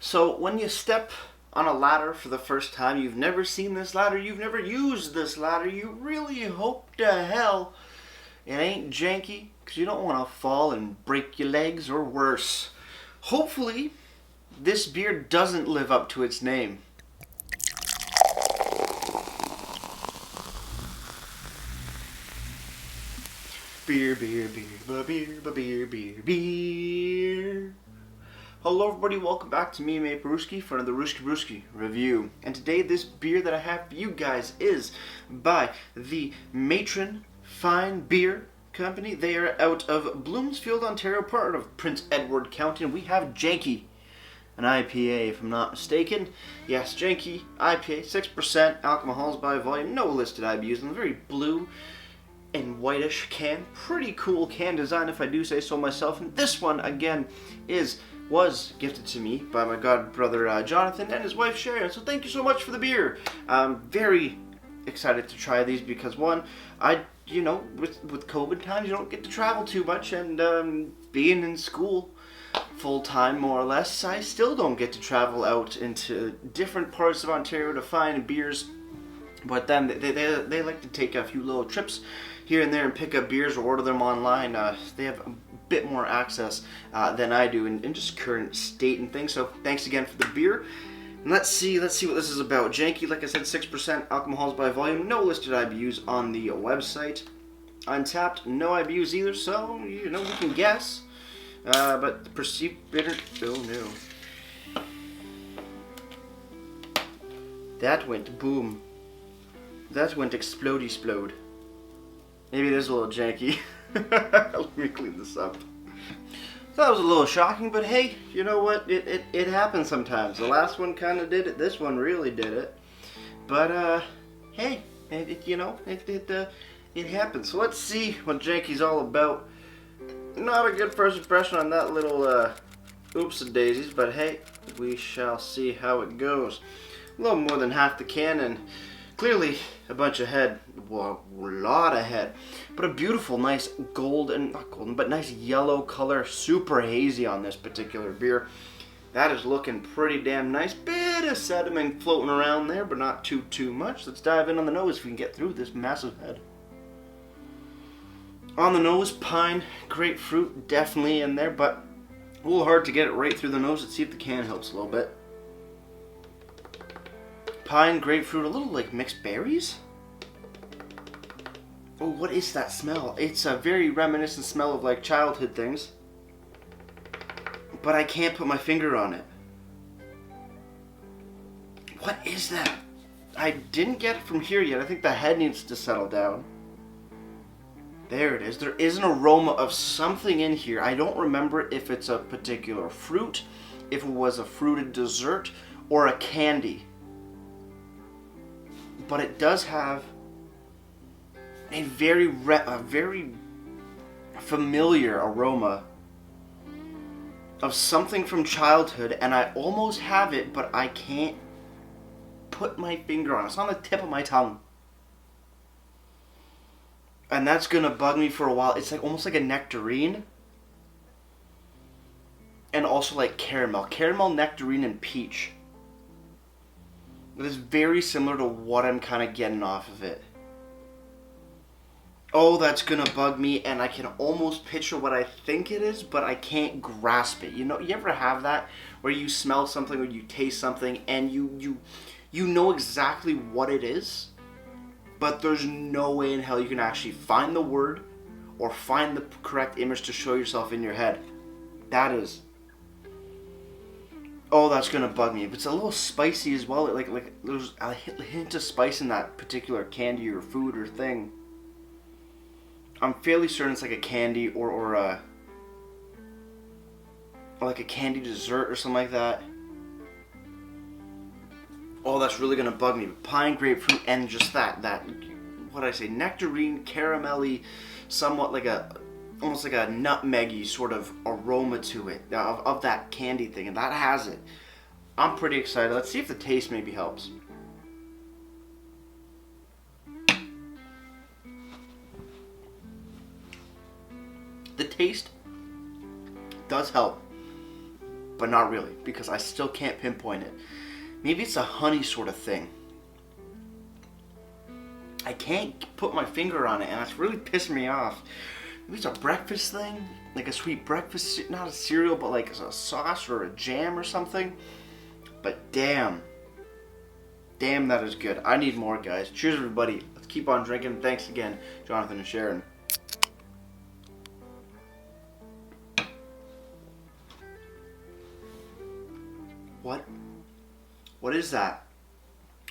So when you step on a ladder for the first time, you've never seen this ladder, you've never used this ladder, you really hope to hell it ain't janky, because you don't want to fall and break your legs or worse. Hopefully, this beer doesn't live up to its name. Beer, beer, beer, beer, beer, beer, beer. Hello everybody, welcome back to me, Mate Brewski, for another Rooski Brewski review. And today this beer that I have for you guys is by the Matron Fine Beer Company. They are out of Bloomsfield, Ontario, part of Prince Edward County, and we have Janky, an IPA if I'm not mistaken. Yes, Janky IPA, 6% alcohols by volume, no listed IBUs, and a very blue and whitish can. Pretty cool can design if I do say so myself. And this one again was gifted to me by my god brother Jonathan and his wife Sharon. So thank you so much for the beer. I'm very excited to try these because one, with COVID times you don't get to travel too much, and being in school full time more or less, I still don't get to travel out into different parts of Ontario to find beers. But then they like to take a few little trips here and there and pick up beers or order them online. They have a bit more access than I do in just current state and things. So thanks again for the beer. And let's see what this is about. Janky, like I said, 6% alcohols by volume. No listed IBUs on the website. Untapped, no IBUs either. So we can guess. But the perceived bitter. Oh no. That went boom. That went explode. Maybe it is a little janky. Let me clean this up. That was a little shocking, but hey, you know what? It happens sometimes. The last one kind of did it. This one really did it. But hey, it happens. So let's see what janky's all about. Not a good first impression on that little oops-a-daisies, but hey, we shall see how it goes. A little more than half the can, and clearly a bunch of head, well, a lot of head, but a beautiful, nice nice yellow color, super hazy on this particular beer. That is looking pretty damn nice. Bit of sediment floating around there, but not too much. Let's dive in on the nose if we can get through this massive head. On the nose, pine, grapefruit, definitely in there, but a little hard to get it right through the nose. Let's see if the can helps a little bit. Pine, grapefruit, a little like mixed berries. Oh, what is that smell? It's a very reminiscent smell of like childhood things, but I can't put my finger on it. What is that? I didn't get it from here yet. I think the head needs to settle down. There it is. There is an aroma of something in here. I don't remember if it's a particular fruit, if it was a fruited dessert, or a candy. But it does have a very familiar aroma of something from childhood, and I almost have it, but I can't put my finger on it. It's on the tip of my tongue. And that's gonna bug me for a while. It's like almost like a nectarine. And also like caramel. Caramel, nectarine, and peach. It is very similar to what I'm kind of getting off of it. Oh, that's gonna bug me, and I can almost picture what I think it is, but I can't grasp it. You ever have that where you smell something or you taste something and you know exactly what it is, but there's no way in hell you can actually find the word or find the correct image to show yourself in your head. That is. Oh, that's gonna bug me. If it's a little spicy as well, like there's a hint of spice in that particular candy or food or thing. I'm fairly certain it's like a candy or like a candy dessert or something like that. Oh, that's really gonna bug me. Pine, grapefruit, and just that what did I say? Nectarine, caramelly, somewhat like almost like a nutmeggy sort of aroma to it of that candy thing, and that has it. I'm pretty excited. Let's see if the taste maybe helps. The taste does help. but not really, because I still can't pinpoint it. Maybe it's a honey sort of thing. I can't put my finger on it, and it's really pissing me off. Maybe it's a breakfast thing, like a sweet breakfast, not a cereal, but like a sauce or a jam or something. But damn, that is good. I need more, guys. Cheers, everybody. Let's keep on drinking. Thanks again, Jonathan and Sharon. What is that?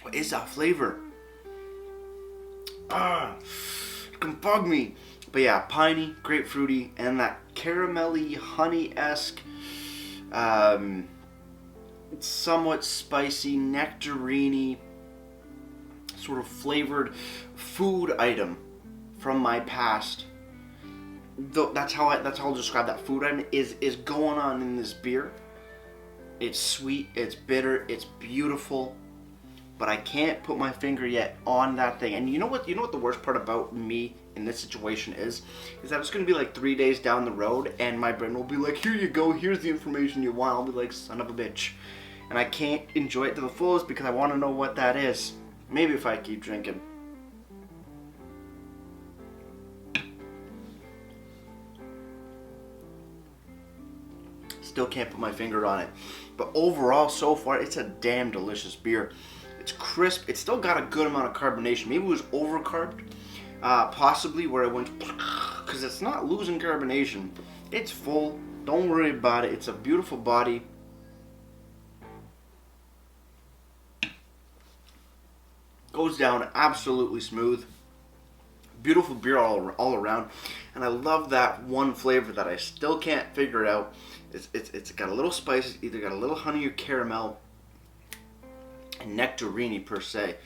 What is that flavor? It can bug me. But yeah, piney, grapefruity, and that caramelly, honey-esque, somewhat spicy, nectarine-y, sort of flavored food item from my past. That's how I'll describe that food item is going on in this beer. It's sweet, it's bitter, it's beautiful, but I can't put my finger yet on that thing. And you know what the worst part about me in this situation is that it's going to be like 3 days down the road, and my brain will be like, here you go, here's the information you want. I'll be like, son of a bitch. And I can't enjoy it to the fullest because I want to know what that is. Maybe if I keep drinking. Still can't put my finger on it. But overall, so far, it's a damn delicious beer. It's crisp. It's still got a good amount of carbonation. Maybe it was over-carbed. Possibly where it went, because it's not losing carbonation. It's full. Don't worry about it. It's a beautiful body. Goes down absolutely smooth. Beautiful beer all around. And I love that one flavor that I still can't figure out. It's got a little spice. It's either got a little honey or caramel. And nectarine per se.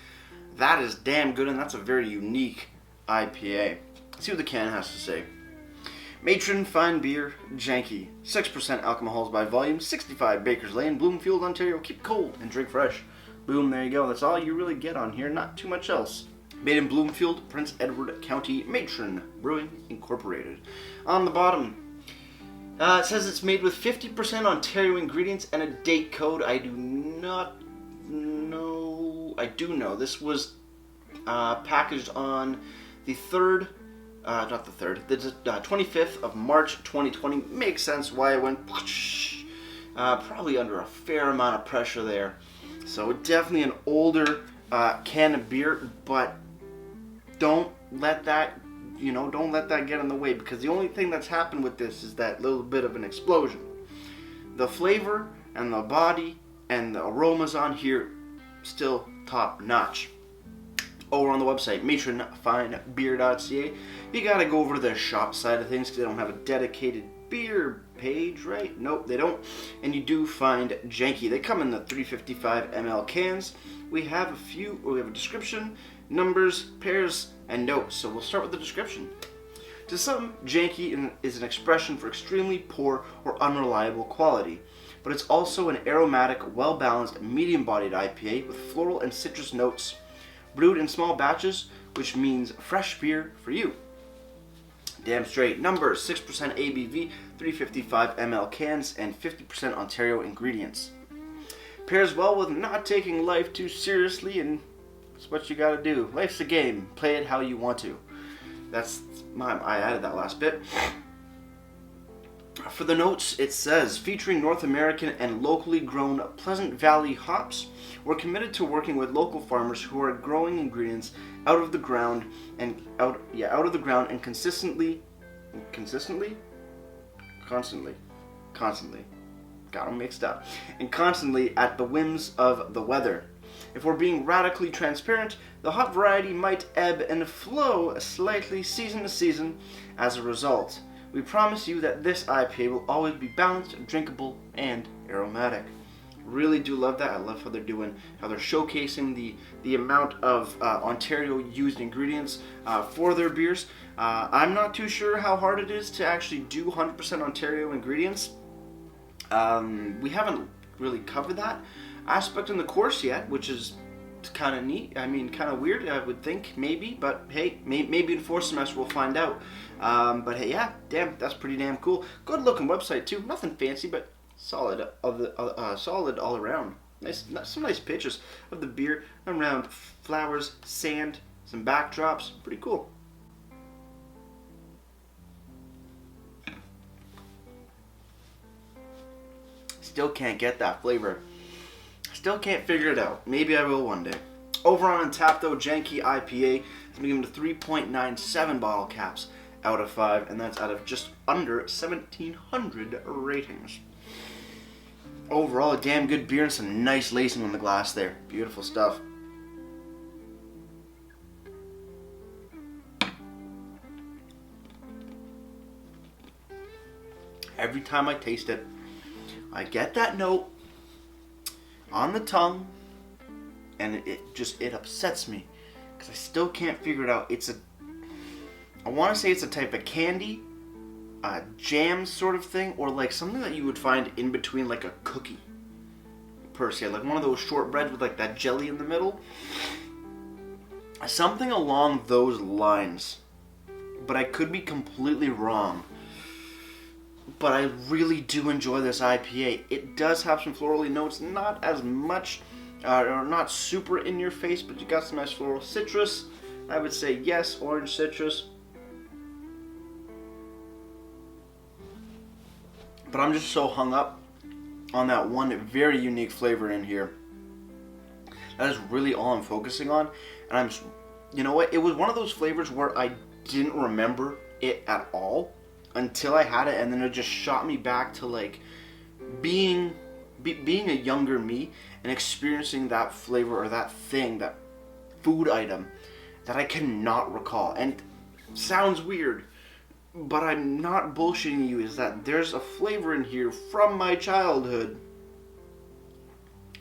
That is damn good, and that's a very unique IPA. Let's see what the can has to say. Matron Fine Beer, Janky. 6% alcohols by volume, 65 Bakers Lane, Bloomfield, Ontario. Keep cold and drink fresh. Boom, there you go. That's all you really get on here, not too much else. Made in Bloomfield, Prince Edward County, Matron Brewing Incorporated. On the bottom, it says it's made with 50% Ontario ingredients and a date code. I do not know. I do know. This was packaged on the 25th of March 2020. Makes sense why it went probably under a fair amount of pressure there. So definitely an older can of beer, but don't let that get in the way, because the only thing that's happened with this is that little bit of an explosion. The flavor and the body and the aromas on here still top notch. Over on the website, matronfinebeer.ca, you gotta go over to the shop side of things because they don't have a dedicated beer page, right? Nope, they don't. And you do find Janky. They come in the 355 ml cans. We have a description, numbers, pairs, and notes. So we'll start with the description. To some, Janky is an expression for extremely poor or unreliable quality, but it's also an aromatic, well-balanced, medium-bodied IPA with floral and citrus notes. Brewed in small batches, which means fresh beer for you. Damn straight. Numbers: 6% ABV, 355 ml cans, and 50% Ontario ingredients. Pairs well with not taking life too seriously, and that's what you gotta do. Life's a game. Play it how you want to. I added that last bit. For the notes, it says, featuring North American and locally grown Pleasant Valley hops, we're committed to working with local farmers who are growing ingredients out of the ground and constantly, got them mixed up, and constantly at the whims of the weather. If we're being radically transparent, the hop variety might ebb and flow slightly season to season as a result. We promise you that this IPA will always be balanced, drinkable, and aromatic. Really do love that. I love how they're showcasing the amount of Ontario used ingredients for their beers. I'm not too sure how hard it is to actually do 100% Ontario ingredients. We haven't really covered that aspect in the course yet, which is kind of neat. I mean, kind of weird, I would think, maybe, but hey, maybe in fourth semester we'll find out. But hey, yeah, damn, that's pretty damn cool. Good looking website too. Nothing fancy, but solid all around. Some nice pictures of the beer around flowers, sand, some backdrops. Pretty cool. Still can't get that flavor. Still can't figure it out. Maybe I will one day. Over on Untappd though, Janky IPA. I'm giving it a 3.97 bottle caps out of 5, and that's out of just under 1,700 ratings. Overall, a damn good beer and some nice lacing on the glass there. Beautiful stuff. Every time I taste it, I get that note on the tongue, and it upsets me because I still can't figure it out. I want to say it's a type of candy, jam sort of thing, or like something that you would find in between like a cookie, per se, like one of those shortbreads with like that jelly in the middle, something along those lines. But I could be completely wrong. But I really do enjoy this IPA. It does have some florally notes, not as much, or not super in your face, but you got some nice floral citrus. I would say yes, orange citrus. But I'm just so hung up on that one very unique flavor in here. That is really all I'm focusing on. And you know what? It was one of those flavors where I didn't remember it at all until I had it, and then it just shot me back to like being a younger me and experiencing that flavor or that thing, that food item that I cannot recall. And it sounds weird, but I'm not bullshitting you, is that there's a flavor in here from my childhood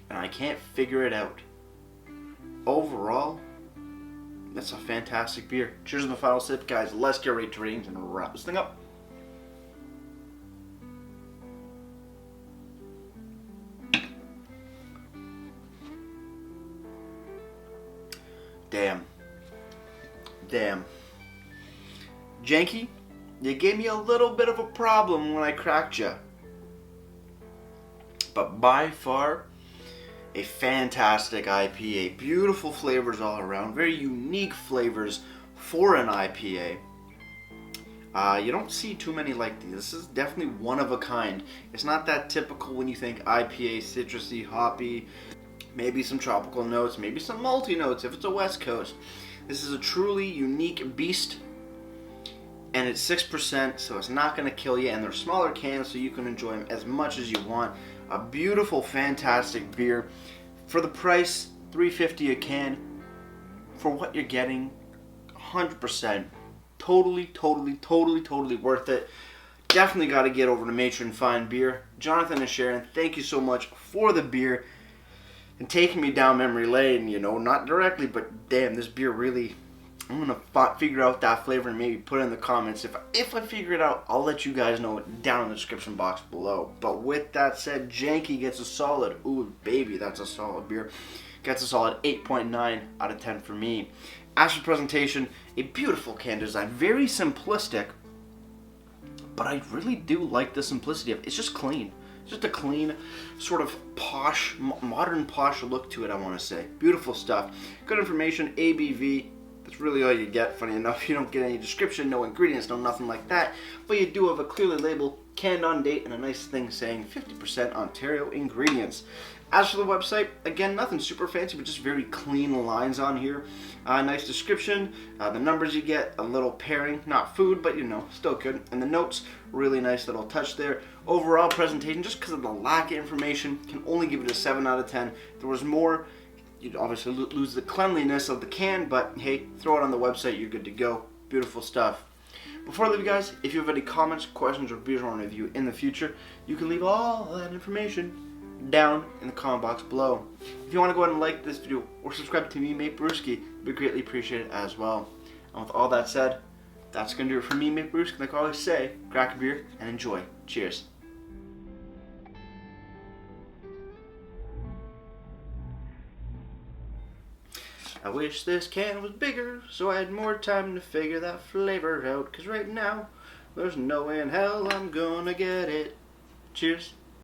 and I can't figure it out. Overall, that's a fantastic beer. Cheers on the final sip, guys. Let's get right to ratings and wrap this thing up. Damn. Janky, you gave me a little bit of a problem when I cracked you. But by far, a fantastic IPA. Beautiful flavors all around. Very unique flavors for an IPA. You don't see too many like these. This is definitely one of a kind. It's not that typical when you think IPA, citrusy, hoppy, maybe some tropical notes, maybe some malty notes if it's a West Coast. This is a truly unique beast, and it's 6%, so it's not going to kill you, and they're smaller cans, so you can enjoy them as much as you want. A beautiful, fantastic beer. For the price, $3.50 a can. For what you're getting, 100%. Totally worth it. Definitely got to get over to Matron Fine Beer. Jonathan and Sharon, thank you so much for the beer and taking me down memory lane, you know, not directly, but damn, this beer really, I'm going to figure out that flavor and maybe put it in the comments. If I figure it out, I'll let you guys know down in the description box below. But with that said, Janky gets a solid, ooh baby, that's a solid beer, gets a solid 8.9 out of 10 for me. As for presentation, a beautiful can design, very simplistic, but I really do like the simplicity of it. It's just clean. Just a clean, sort of posh, modern posh look to it, I want to say. Beautiful stuff. Good information, ABV. That's really all you get. Funny enough, you don't get any description, no ingredients, no nothing like that. But you do have a clearly labeled, canned on date, and a nice thing saying 50% Ontario ingredients. As for the website, again, nothing super fancy, but just very clean lines on here. Nice description, the numbers you get, a little pairing, not food, but you know, still good. And the notes, really nice little touch there. Overall presentation, just because of the lack of information, can only give it a 7 out of 10. If there was more, you'd obviously lose the cleanliness of the can, but hey, throw it on the website, you're good to go. Beautiful stuff. Before I leave you guys, if you have any comments, questions, or beers I want to review in the future, you can leave all that information down in the comment box below. If you want to go ahead and like this video or subscribe to me, Mate Brewski, it'd be greatly appreciated as well. And with all that said, that's going to do it for me, Mate Brewski. Like I always say, crack a beer and enjoy. Cheers. I wish this can was bigger so I had more time to figure that flavor out, 'cause right now there's no way in hell I'm gonna get it. Cheers.